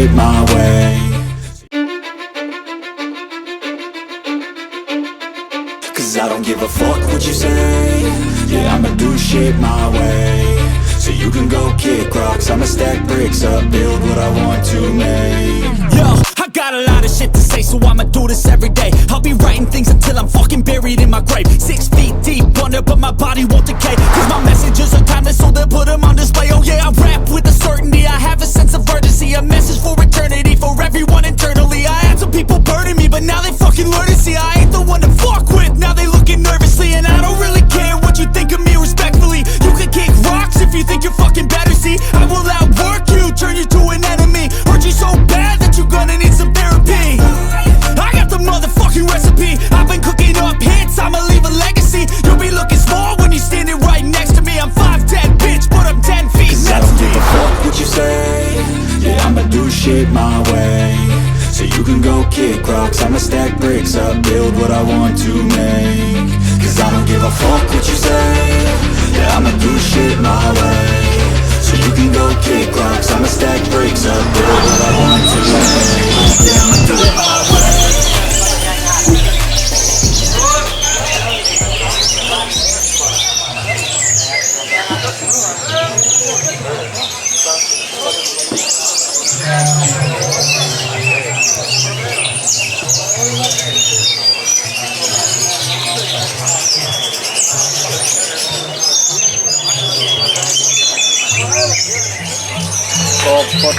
shit my way. Cause I don't give a fuck what you say. Yeah, I'ma do shit my way. So you can go kick rocks, I'ma stack bricks up, build what I want to make. Yo, I got a lot of shit to say, so I'ma do this every day. I'll be writing things until I'm fucking buried in my grave. 6 feet deep under, but my body won't decay. Cause my messages are timeless, so they'll put them on display. Oh yeah, I rap with a certainty, I have a sense of urgency. A message for eternity, for everyone internally. I had some people burning me, but now they fucking learn to see I ain't the one to fuck with, now they looking nervously. And I don't really care what you think of me respectfully. You can kick rocks if you think you're fucking better, see I will outwork you, turn you to an enemy. Hurt you so bad that you're gonna need some therapy. I got the motherfucking recipe, I've been cooking up hits, I'ma leave a legacy. You'll be looking small when you're standing right next to me. I'm 5'10", bitch, but I'm 10 feet Cause I don't give a fuck what you say. Yeah, I'ma do shit my way. So you can go kick rocks, I'ma stack bricks up, build what I want to make. Cause I don't give a fuck what you say. Yeah, I'ma do shit my way. So you can go kick rocks, I'ma stack bricks up, build what I want to make. Yeah, I'ma do it my way. Kopot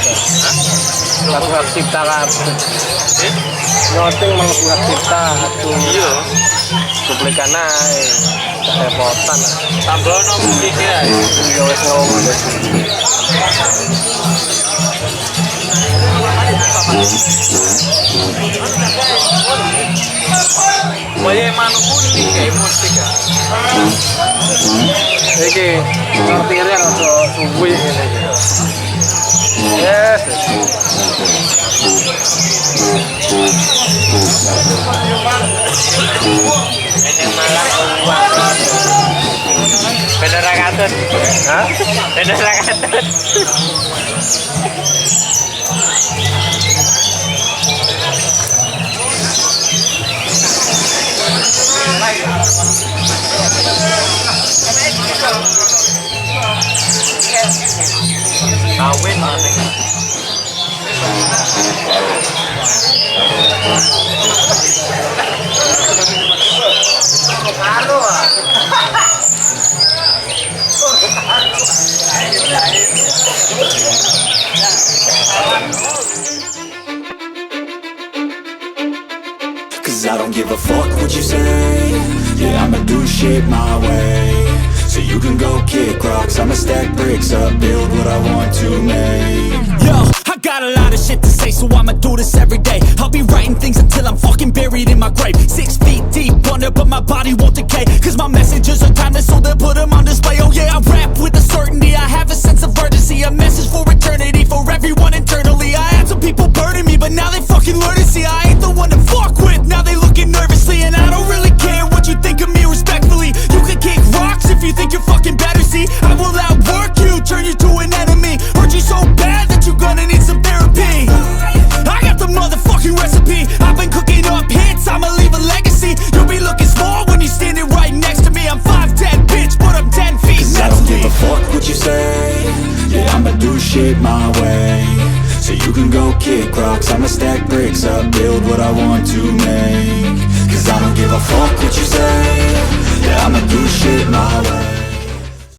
lagu hak cipta kabeh. Noting mlebu hak cipta atuh. Iya. Duplikan ae. Kerepotan. Tambahno musike ae. Ya wis ngono. Wae manungku iki gawe musik ya. Iki ngerti-ngerti karo suwi ngene iki. Yes. Ini malah uang. Beda rakatut. Hah? Beda rakatut. Kawin mana? Halo. Cause I don't give a fuck what you say. Yeah, I'ma do shit my way. So you can go kick rocks, I'ma stack bricks up, build what I want to make. Yo, I got a lot of shit to say, so I'ma do this every day. I'll be writing things until I'm fucking buried in my grave. 6 feet deep under, but my body won't decay. Cause my messages are timeless, so they'll put them on display. Oh yeah, I rap with a certainty, I have a sense of urgency. A message for eternity, for everyone internally. I had some people burning me, but now they fucking learn to see I ain't the one to fuck with, now they looking nervously. And I don't really care what you think of me respectfully. You can kick rocks if you think you're fucking better, see I will outwork you, turn you to an enemy. Hurt you so bad that you're gonna need some therapy. I got the motherfucking recipe, I've been cooking up hits, I'ma leave a legacy. You'll be looking small when you're standing right next to me. I'm 5'10", bitch, but I'm 10 feet Cause I don't give a fuck what you say. Yeah, I'ma do shit my way. So you can go kick rocks, I'ma stack bricks up, build what I want to make. Cause I don't give a fuck what you say.